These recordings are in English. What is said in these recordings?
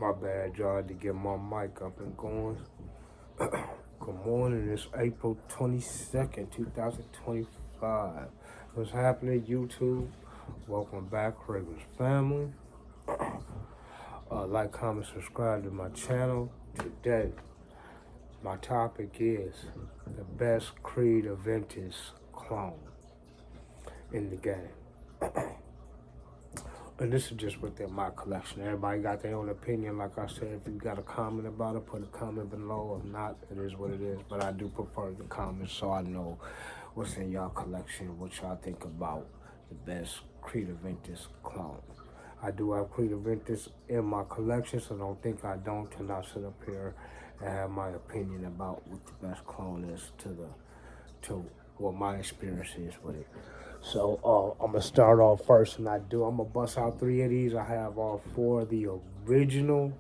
My bad, y'all, to get my mic up and going. Good morning, it's April 22nd, 2025. What's happening, YouTube? Welcome back, Ravens family. Like, comment, subscribe to my channel. Today, my topic is the best Creed Aventus clone in the game. And this is just within my collection. Everybody got their own opinion. Like I said, if you got a comment about it, put a comment below. If not, it is what it is. But I do prefer the comments so I know what's in y'all collection, what y'all think about the best Creed Aventus clone. I do have Creed Aventus in my collection, so don't think I don't. And I'll sit up here and have my opinion about what the best clone is to what my experience is with it. So I'm gonna start off first, and I'm gonna bust out 3 of these. I have all 4 of the original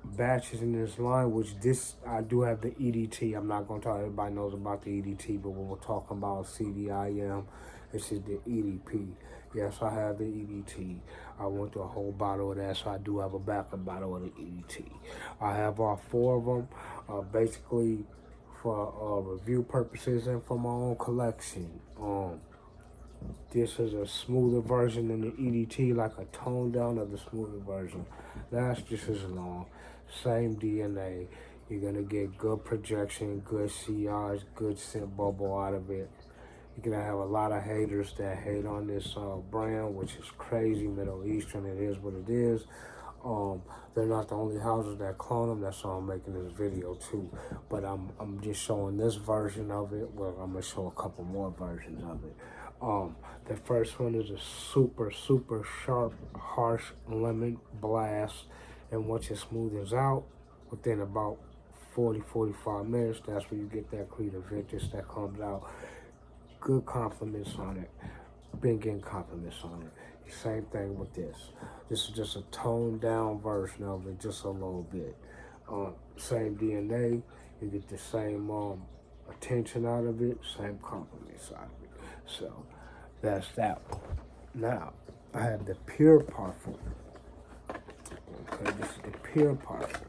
batches in this line, which this I do have the EDT. I'm not gonna talk. Everybody knows about the EDT, but when we're talking about CDIM, this is the EDP. Yes, I have the EDT. I went through a whole bottle of that, so I do have a backup bottle of the EDT. I have all 4 of them, basically for review purposes and for my own collection. This is a smoother version than the EDT, like a tone down of the smoother version. That's just as long. Same DNA. You're gonna get good projection, good CRs, good scent bubble out of it. You're gonna have a lot of haters that hate on this brand, which is crazy. Middle Eastern, it is what it is. They're not the only houses that clone them. That's why I'm making this video too. But I'm just showing this version of it. Well, I'm gonna show a couple more versions of it. The first one is a super sharp, harsh lemon blast, and once it smooths out, within about 40-45 minutes, that's where you get that Creed Aventus that comes out. Good compliments on it. Been getting compliments on it. Same thing with this. This is just a toned down version of it, just a little bit. Same DNA, you get the same attention out of it, same compliments out of it. So that's that one. Now, I have the Pure Parfum. Okay, this is the Pure Parfum.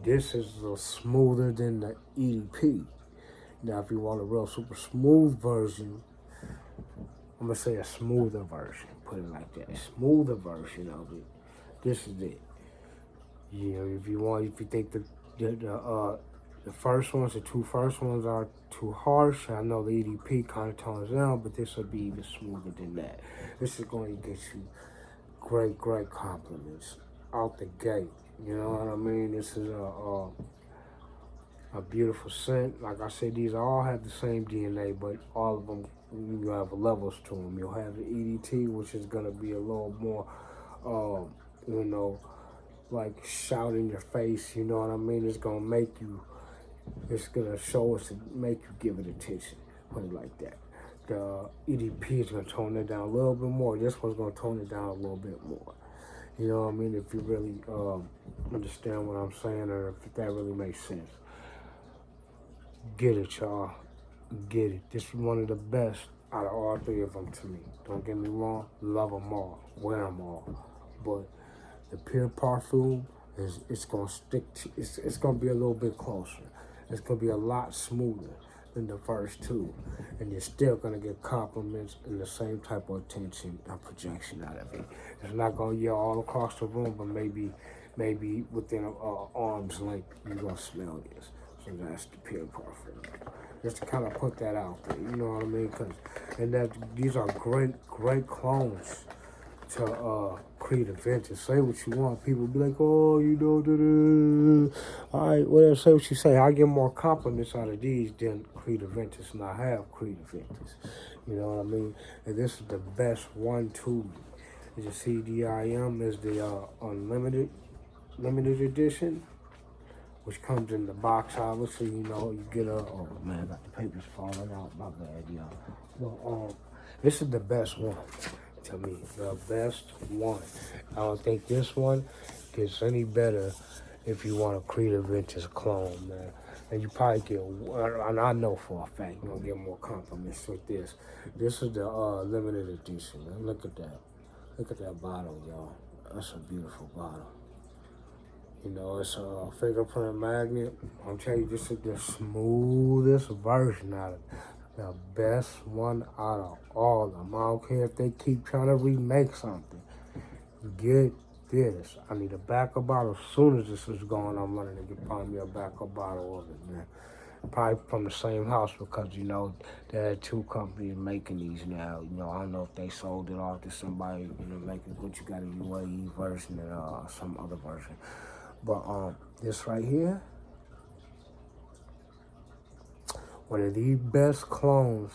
This is a little smoother than the EDP. Now, if you want a real super smooth version, I'm gonna say a smoother version. Put it like that. A smoother version of it. This is it. You know, if you think the first ones, the 2 first ones are too harsh, I know the EDP kind of tones down, but this will be even smoother than that. This is going to get you great compliments out the gate. You know what I mean? This is a beautiful scent. Like I said, these all have the same DNA, but all of them, you have levels to them. You'll have the EDT, which is going to be a little more, you know, like shout in your face, you know what I mean? It's going to make you, it's going to show us to make you give it attention, put it like that. The EDP is going to tone it down a little bit more. This one's going to tone it down a little bit more. You know what I mean? If you really understand what I'm saying, or if that really makes sense. Get it, y'all. Get it. This is one of the best out of all 3 of them to me. Don't get me wrong. Love them all. Wear them all. But the Pure Parfum it's going to stick to, it's going to be a little bit closer. It's going to be a lot smoother than the first 2. And you're still going to get compliments and the same type of attention and projection out of it. It's not going to yell all across the room, but maybe within arm's length, you're going to smell this. So that's the Pure Parfum. Just to kind of put that out there, you know what I mean? These are great clones to Creed Aventus. Say what you want. People be like, oh, you know, all right, whatever. Say what you say. I get more compliments out of these than Creed Aventus, and I have Creed Aventus. You know what I mean? And this is the best one to me. The CDIM is the unlimited limited edition, which comes in the box. Obviously, you know, you get a, oh man, I got the papers falling out, my bad, y'all. But this is the best one to me, the best one. I don't think this one gets any better if you want a Creed Aventus clone, man. And you probably get, and I know for a fact you're gonna get more compliments with this. This is the limited edition, man. Look at that. Look at that bottle, y'all. That's a beautiful bottle. You know, it's a fingerprint magnet. I'm telling you, this is the smoothest version out of it. The best one out of all of them. I don't care if they keep trying to remake something. Get this. I need a backup bottle. As soon as this is gone, I'm running to get find me a backup bottle of it, man. Probably from the same house because, you know, there are two companies making these now. You know, I don't know if they sold it off to somebody, you know, making what you got a UAE version and some other version. But this right here, one of the best clones,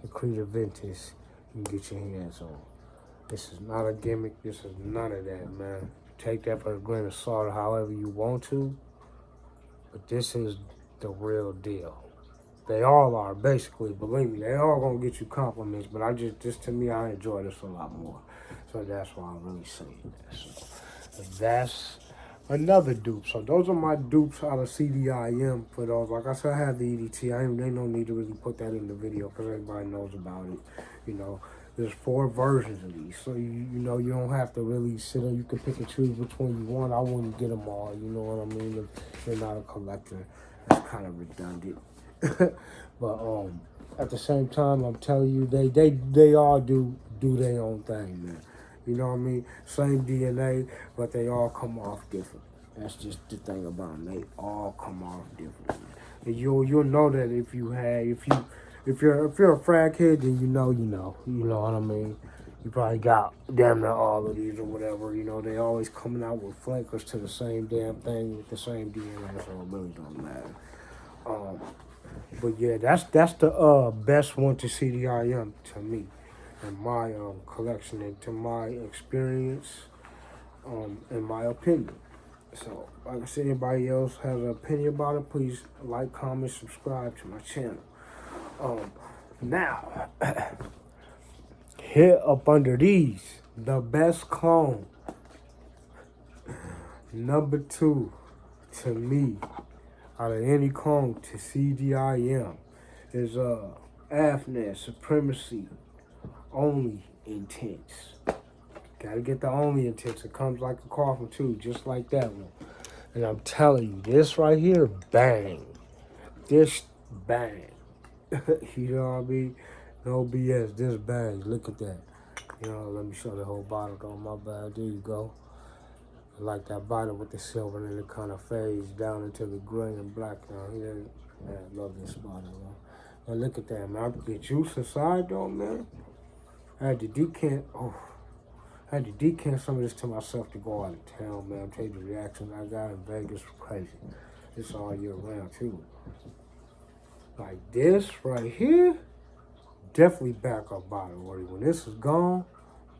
the Creed Aventus, you can get your hands on. This is not a gimmick. This is none of that, man. Take that for a grain of salt however you want to, but this is the real deal. They all are, basically. Believe me, they all gonna get you compliments, but to me, I enjoy this a lot more. So that's why I'm really saying that. So that's another dupe. So those are my dupes out of CDIM for those. Like I said, I have the EDT. They don't need to really put that in the video because everybody knows about it. You know, there's 4 versions of these. So, you know, you don't have to really sit there. You can pick and choose which one you want. I wouldn't get them all. You know what I mean? If you're not a collector, that's kind of redundant. But at the same time, I'm telling you, they all do their own thing, man. You know what I mean? Same DNA, but they all come off different. That's just the thing about them. They all come off different, man. And you'll know that if you're a frag head, then you know. You know what I mean? You probably got damn near all of these or whatever. You know, they always coming out with flankers to the same damn thing with the same DNA, so it really don't matter. But yeah, that's the best one to CDIM to me, in my collection and to my experience, in my opinion. So, like I said, anybody else has an opinion about it, please like, comment, subscribe to my channel. Now, hit up under these, the best clone. Number 2 to me, out of any clone to CDIM, is Afnet Supremacy Only Intense. Gotta get the Only Intense. It comes like a coffin too, just like that one. And I'm telling you, this right here, bang. This bang. You know what I mean? No BS, this bang. Look at that. You know, let me show the whole bottle though. My bad. There you go. I like that bottle with the silver and it kind of fades down into the gray and black down here. Man, I love this bottle, man. And look at that, man. I get juice inside though, man. I had to decant some of this to myself to go out of town, man. I'm telling you, the reaction I got in Vegas was crazy. It's all year round, too. Like this right here, definitely backup bottle worthy. When this is gone,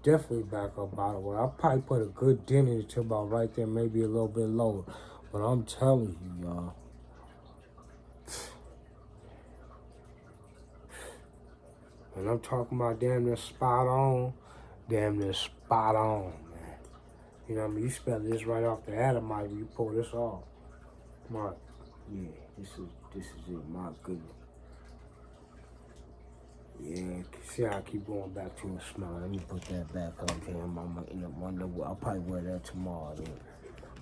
definitely backup bottle worthy. I'll probably put a good dent in it to about right there, maybe a little bit lower. But I'm telling you, y'all. And I'm talking about damn near spot on, man. You know what I mean? You smell this right off the atomite when you pull this off. My, yeah, this is it, my goodness. Yeah, see how I keep going back to the smell. Let me put that back up here. I'll probably wear that tomorrow. Then.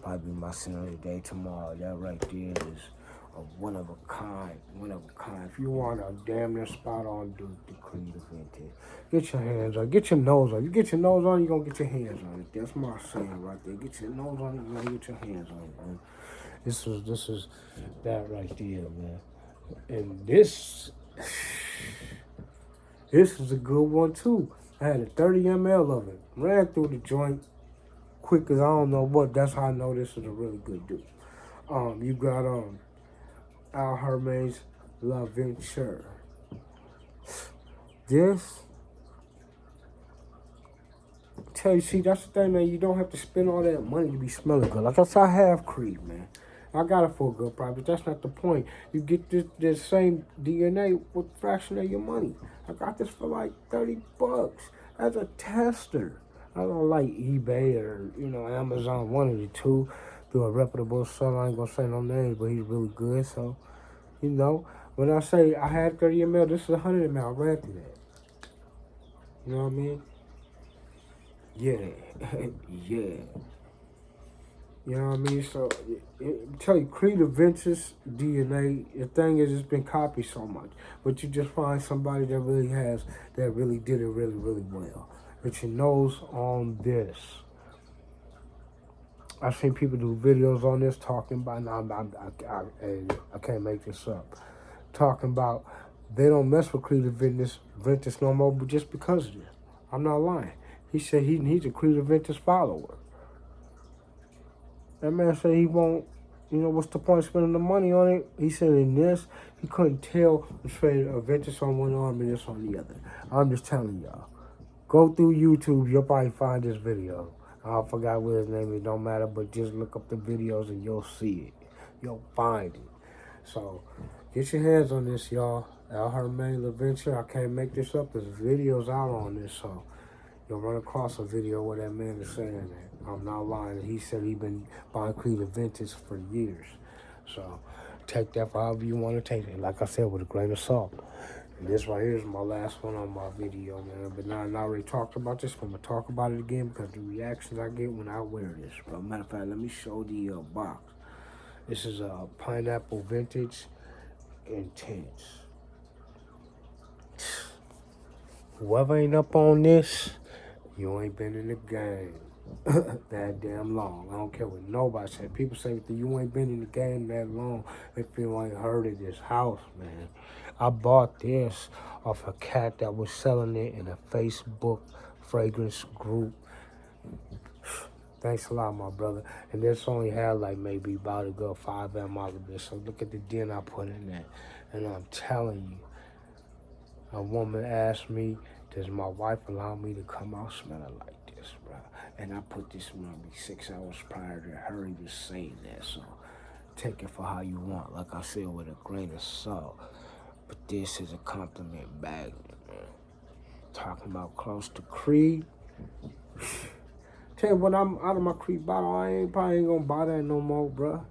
Probably be my center of the day tomorrow. That right there is a one of a kind. If you want a damn near spot on dude, the Creed Aventus. Get your hands on it. Get your nose on it. You get your nose on it, you're going to get your hands on it. That's my saying right there. Get your nose on it, you're going to get your hands on it, man. This is that right there, man. And this is a good one, too. I had a 30 ml of it. Ran through the joint quick as I don't know what. That's how I know this is a really good dude. You got Al Hermes La Venture. This, tell you, see, that's the thing, man. You don't have to spend all that money to be smelling good. Like I said, I have Creed, man. I got it for a good price, but that's not the point. You get this same DNA with a fraction of your money. I got this for like $30 as a tester. I don't like eBay or, you know, Amazon, one of the two. through a reputable seller. I ain't gonna say no names, but he's really good. So, you know, when I say I had 30 ml, this is 100 ml. I ran through that. You know what I mean? Yeah. Yeah. You know what I mean? So, tell you, Creed Aventus DNA, the thing is, it's been copied so much. But you just find somebody that really did it really, really well. But your nose on this. I've seen people do videos on this talking about, I can't make this up, talking about they don't mess with Creed Aventus no more, but just because of this. I'm not lying. He said he's a Creed Aventus follower. That man said he won't, what's the point of spending the money on it? He said in this, he couldn't tell between Aventus on one arm and this on the other. I'm just telling y'all. Go through YouTube, you'll probably find this video. I forgot what his name is, don't matter, but just look up the videos and you'll see it. You'll find it. So, get your hands on this, y'all. Al Hermain LaVenture, I can't make this up. There's videos out on this, so you'll run across a video where that man is saying that. I'm not lying. He said he's been buying Creed Aventus for years. So, take that for however you want to take it. Like I said, with a grain of salt. And this right here is my last one on my video, man. But now I already talked about this. I'm going to talk about it again because the reactions I get when I wear this. But matter of fact, let me show the box. This is a Pineapple Vintage Intense. Whoever ain't up on this, you ain't been in the game that damn long. I don't care what nobody said. People say if you ain't been in the game that long, if you ain't heard of this house, man. I bought this off a cat that was selling it in a Facebook fragrance group. Thanks a lot, my brother. And this only had like maybe about a good 5 ml of this. So look at the den I put in there. And I'm telling you, a woman asked me, does my wife allow me to come out smelling like this, bro? And I put this on me 6 hours prior to her even saying that. So take it for how you want. Like I said, with a grain of salt. But this is a compliment bag, man. Talking about close to Creed. Tell you when I'm out of my Creed bottle, I probably ain't gonna buy that no more, bruh.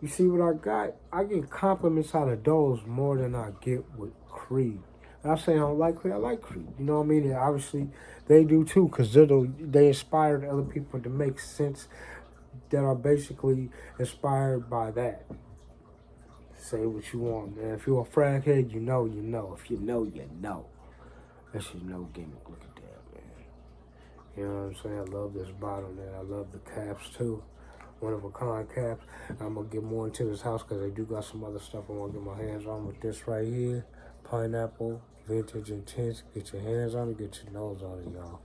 You see what I got? I get compliments out of those more than I get with Creed. And I say I don't like Creed, I like Creed. You know what I mean? And obviously, they do too, because they inspired other people to make sense that are basically inspired by that. Say what you want, man. If you're a frag head, you know, you know. If you know, you know. That's just no gimmick. Look at that, man. You know what I'm saying? I love this bottle, man. I love the caps, too. One of a kind caps. I'm going to get more into this house because they do got some other stuff I want to get my hands on with this right here. Pineapple Vintage Intense. Get your hands on it. Get your nose on it, y'all.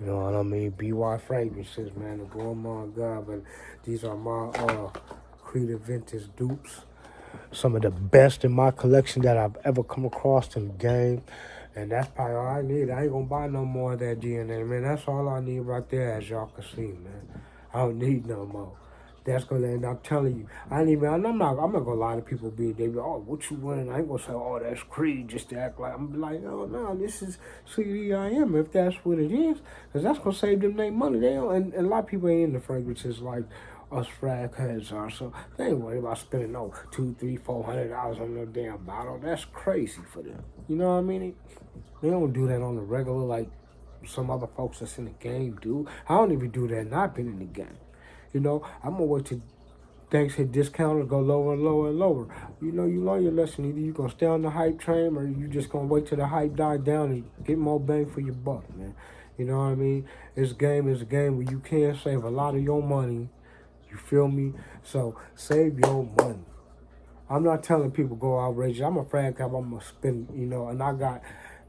You know what I mean? BY fragrances, man. Oh, my God. But these are my Creed Aventus dupes. Some of the best in my collection that I've ever come across in the game. And that's probably all I need. I ain't gonna buy no more of that DNA, man. That's all I need right there, as y'all can see, man. I don't need no more. That's gonna end up telling you. I'm not gonna lie to people they be, oh, what you wearing? I ain't gonna say, oh, that's Creed, just to act like, I'm like, oh, no, this is CDIM, if that's what it is. Because that's gonna save them their money. They don't, and a lot of people ain't into fragrances like us frag heads are, so they ain't worried about spending no $200, $300, $400 on no damn bottle. That's crazy for them. You know what I mean? They don't do that on the regular like some other folks that's in the game do. I don't even do that, and I've been in the game. You know, I'm gonna wait till things hit discount and go lower and lower and lower. You know, you learn your lesson. Either you gonna stay on the hype train or you just gonna wait till the hype die down and get more bang for your buck, man. You know what I mean? This game is a game where you can save a lot of your money. You feel me? So save your money. I'm not telling people go outrageous. I'm a frag cap. I'm gonna spend, and I got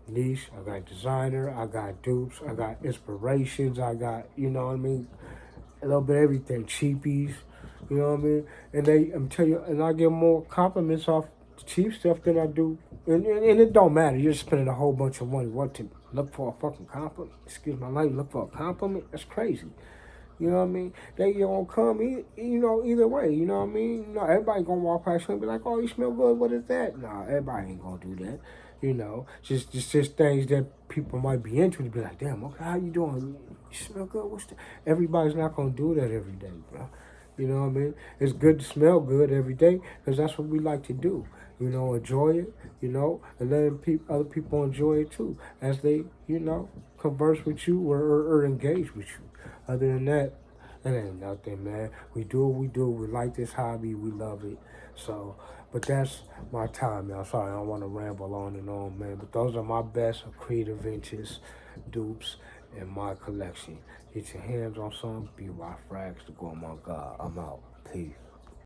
niche, I got designer, I got dupes, I got inspirations, I got, you know what I mean, a little bit of everything, cheapies, you know what I mean, and I'm telling you, and I get more compliments off the cheap stuff than I do, and it don't matter, you're spending a whole bunch of money, what, to look for a fucking compliment, excuse my language, look for a compliment, that's crazy. You know what I mean? They gonna come, either way. You know what I mean? No, everybody gonna walk past you and be like, "Oh, you smell good. What is that?" Nah, everybody ain't gonna do that. You know, just things that people might be into to be like, "Damn, okay, how you doing? You smell good. What's that?" Everybody's not gonna do that every day, bro. You know what I mean? It's good to smell good every day because that's what we like to do. You know, enjoy it, you know, and letting other people enjoy it too as they, you know, converse with you or engage with you. Other than that, it ain't nothing, man. We do what we do. We like this hobby. We love it. So, but that's my time, man. I'm sorry, I don't want to ramble on, man. But those are my best Creed Aventus dupes in my collection. Get your hands on some, be my frags to go on my God. I'm out. Peace.